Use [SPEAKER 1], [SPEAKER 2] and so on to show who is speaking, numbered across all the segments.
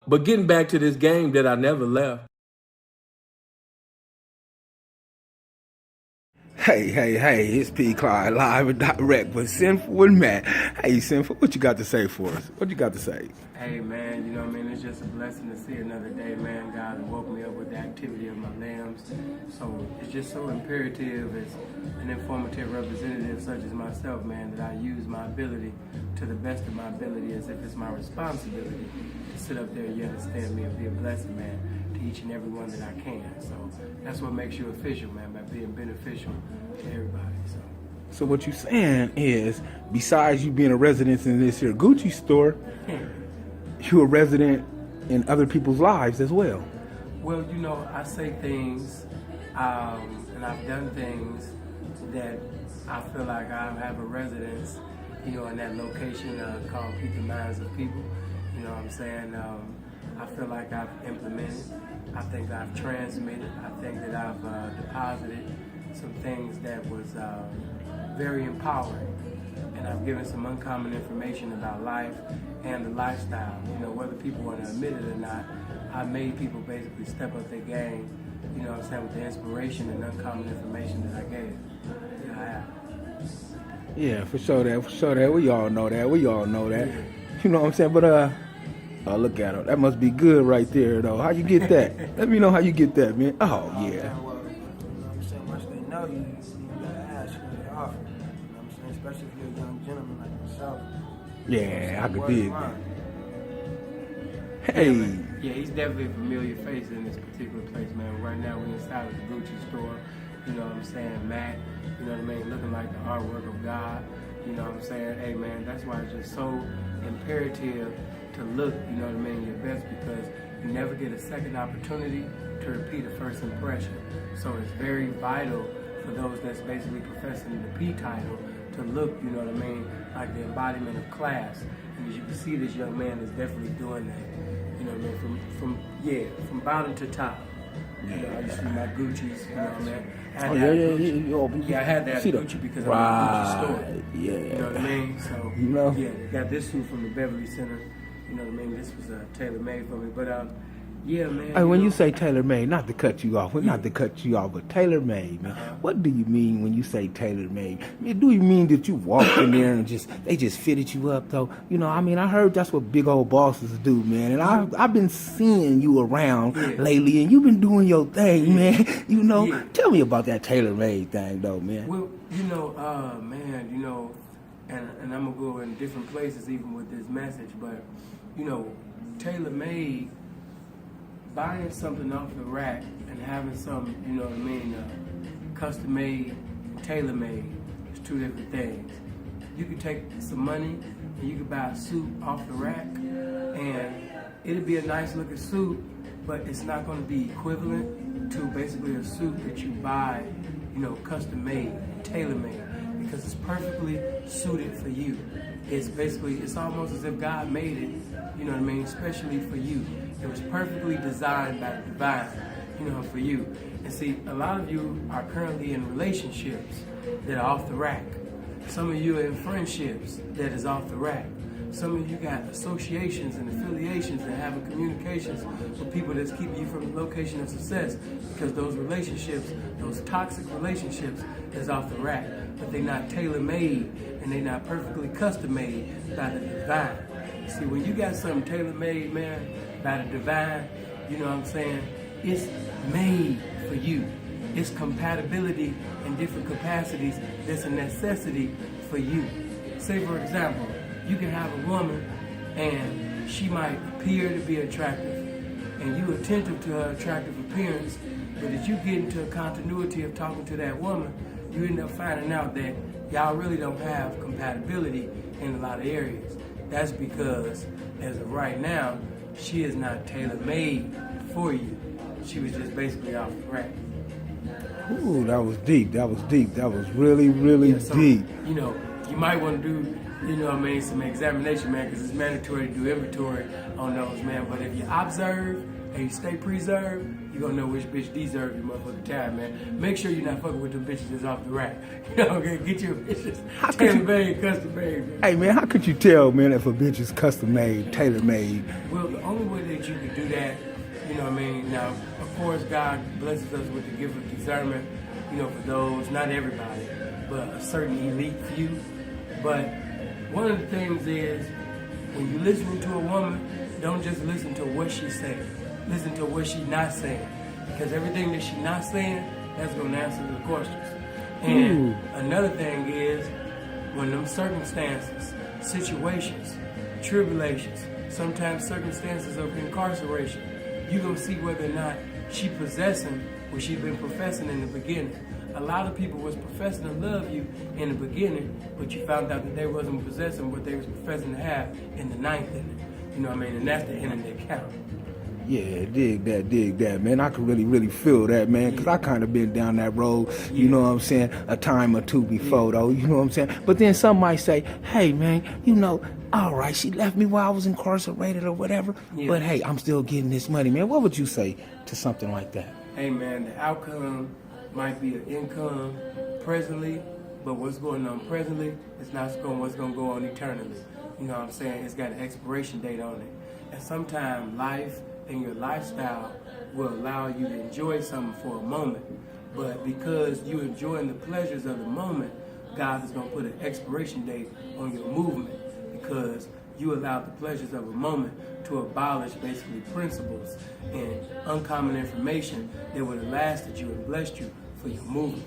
[SPEAKER 1] But getting back to this game that I never left.
[SPEAKER 2] Hey, it's P. Clyde, live and direct with Sinful and Matt. Hey, Sinful, what you got to say for us? What you got to say?
[SPEAKER 3] Hey man, you know what I mean? It's just a blessing to see another day, man. God woke me up with the activity of my limbs. So it's just so imperative as an informative representative such as myself, man, that I use my ability to the best of my ability as if it's my responsibility to sit up there, you understand me, and be a blessing, man, to each and every one that I can. So that's what makes you official, man, by being beneficial to everybody.
[SPEAKER 2] So what you saying is, besides you being a resident in this here Gucci store, you're a resident in other people's lives as well.
[SPEAKER 3] Well, you know, I say things, and I've done things that I feel like I have a residence, you know, in that location called Keep the Minds of People. You know what I'm saying? I feel like I've implemented, I think I've transmitted, I think that I've deposited some things that was very empowering. And I've given some uncommon information about life and the lifestyle. You know, whether people want to admit it or not, I made people basically step up their game, you know what I'm saying, with the inspiration and uncommon information that I gave. Yeah, I have.
[SPEAKER 2] Yeah, for sure that. We all know that.
[SPEAKER 3] Yeah.
[SPEAKER 2] You know what I'm saying? But oh, look at her. That must be good right there, though. How you get that? Let me know how you get that, man. Oh, yeah.
[SPEAKER 4] Well, you know what I'm saying? Once they know you gotta ask what they offer. You know what I'm saying? Especially if you're a young gentleman like yourself.
[SPEAKER 2] Yeah, I could
[SPEAKER 4] Word
[SPEAKER 2] dig
[SPEAKER 4] of mouth.
[SPEAKER 2] that. Hey.
[SPEAKER 3] Yeah, he's definitely a familiar face in this particular place, man. Right now we're inside of the Gucci store. You know what I'm saying? Matt, you know what I mean? Looking like the artwork of God. You know what I'm saying? Hey, man, that's why it's just so imperative to look, you know what I mean, your best, because you never get a second opportunity to repeat a first impression. So it's very vital for those that's basically professing the P title to look, you know what I mean, like the embodiment of class. And as you can see, this young man is definitely doing that. You know what I mean? From bottom to top. You know, I used to do my Gucci's, you know what I mean? I had that Gucci because I'm in a Gucci store.
[SPEAKER 2] Yeah.
[SPEAKER 3] You know what I mean? So,
[SPEAKER 2] You know?
[SPEAKER 3] yeah, got this suit from the Beverly Center. You know what I mean? This was tailor-made for me. But, yeah, man.
[SPEAKER 2] Hey, when
[SPEAKER 3] know,
[SPEAKER 2] you say tailor-made, not to cut you off, but tailor-made, man. What do you mean when you say tailor-made? I mean, do you mean that you walked in there and they just fitted you up, though? You know, I mean, I heard that's what big old bosses do, man. And I've been seeing you around lately, and you've been doing your thing, man. You know, tell me about that tailor-made thing, though, man.
[SPEAKER 3] Well, you know, man, you know, and I'm going to go in different places even with this message, but, you know, tailor-made, buying something off the rack and having something, you know what I mean, custom-made, tailor-made, is two different things. You could take some money and you could buy a suit off the rack and it'll be a nice looking suit, but it's not going to be equivalent to basically a suit that you buy, you know, custom-made, tailor-made, because it's perfectly suited for you. It's almost as if God made it, you know what I mean, especially for you. It was perfectly designed by the divine, you know, for you. And see, a lot of you are currently in relationships that are off the rack. Some of you are in friendships that is off the rack. Some of you got associations and affiliations and having communications with people that's keeping you from the location of success, because those relationships, those toxic relationships, is off the rack. But they're not tailor-made and they're not perfectly custom-made by the divine. See, when you got something tailor-made, man, by the divine, you know what I'm saying, it's made for you. It's compatibility in different capacities that's a necessity for you. Say, for example, you can have a woman and she might appear to be attractive and you attentive to her attractive appearance, but as you get into a continuity of talking to that woman, you end up finding out that y'all really don't have compatibility in a lot of areas. That's because, as of right now, she is not tailor-made for you. She was just basically off the rack.
[SPEAKER 2] Ooh, that was deep. That was really, really
[SPEAKER 3] So,
[SPEAKER 2] deep.
[SPEAKER 3] you know, you might want to do you know what I mean, some examination, man, because it's mandatory to do inventory on those, man. But if you observe and you stay preserved, you're going to know which bitch deserve your motherfucking time, man. Make sure you're not fucking with the bitches that's off the rack. You know, okay? Get your bitches tailor-made, custom-made, man.
[SPEAKER 2] Hey, man, how could you tell, man, if a bitch is custom-made, tailor-made?
[SPEAKER 3] Well, the only way that you can do that, you know what I mean, now, of course, God blesses us with the gift of discernment, you know, for those, not everybody, but a certain elite few. But one of the things is, when you're listening to a woman, don't just listen to what she's saying. Listen to what she's not saying. Because everything that she's not saying, that's going to answer the questions. And another thing is, when them circumstances, situations, tribulations, sometimes circumstances of incarceration, you're going to see whether or not she possessing what she's been professing in the beginning. A lot of people was professing to love you in the beginning, but you found out that they wasn't possessing what they was professing to have in the ninth inning. You know what I mean? And that's the inning that count.
[SPEAKER 2] Yeah, dig that, man. I can really feel that, man, because I kind of been down that road, you know what I'm saying, a time or two before, though, you know what I'm saying? But then some might say, hey, man, you know, all right, she left me while I was incarcerated or whatever, but hey, I'm still getting this money, man. What would you say to something like that?
[SPEAKER 3] Hey, man, the outcome might be an income presently, but what's going on presently is not what's going to go on eternally. You know what I'm saying? It's got an expiration date on it. And sometimes life and your lifestyle will allow you to enjoy something for a moment. But because you're enjoying the pleasures of the moment, God is going to put an expiration date on your movement, because you allowed the pleasures of a moment to abolish basically principles and uncommon information that would have lasted you and blessed you for your movement.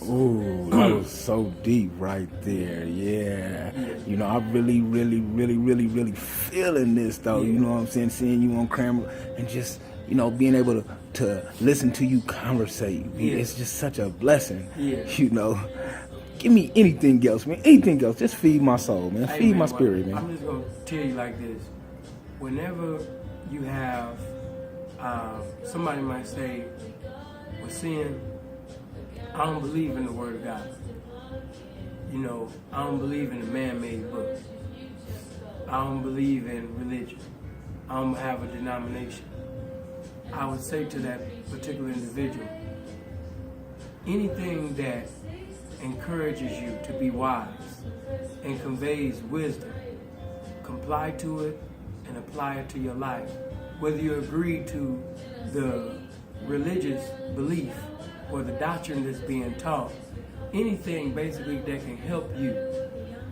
[SPEAKER 2] Ooh, that was so deep right there. Yeah. You know, I really feeling this, though. You know what I'm saying? Seeing you on camera and just, you know, being able to listen to you conversate. It's just such a blessing. You know. Give me anything else, man. Anything else. Just feed my soul, man.
[SPEAKER 3] Hey,
[SPEAKER 2] feed
[SPEAKER 3] man,
[SPEAKER 2] my spirit, man.
[SPEAKER 3] I'm just going to tell you like this. Whenever you have, somebody might say, well, sin, I don't believe in the Word of God. You know, I don't believe in a man-made book. I don't believe in religion. I don't have a denomination. I would say to that particular individual, anything that encourages you to be wise and conveys wisdom, comply to it and apply it to your life. Whether you agree to the religious belief or the doctrine that's being taught, anything basically that can help you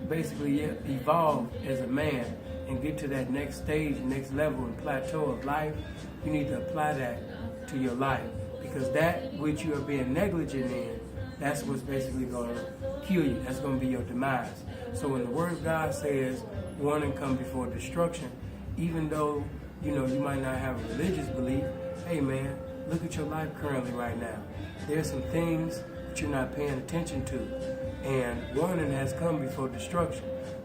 [SPEAKER 3] basically evolve as a man and get to that next stage, next level and plateau of life, you need to apply that to your life, because that which you are being negligent in, that's what's basically going to kill you. That's going to be your demise. So when the Word of God says warning come before destruction, even though, you know, you might not have a religious belief, hey man, look at your life currently right now. There's some things that you're not paying attention to, and warning has come before destruction.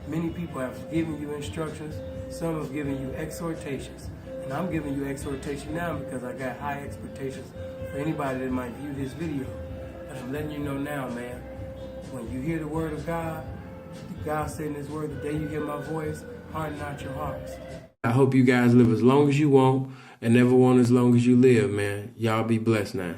[SPEAKER 3] Many people have given you instructions. Some have given you exhortations. And I'm giving you exhortation now because I got high expectations for anybody that might view this video. But I'm letting you know now, man, when you hear the Word of God, God said in His Word, the day you hear my voice, harden not your hearts. I hope you guys live as long as you want and never want as long as you live, man. Y'all be blessed now.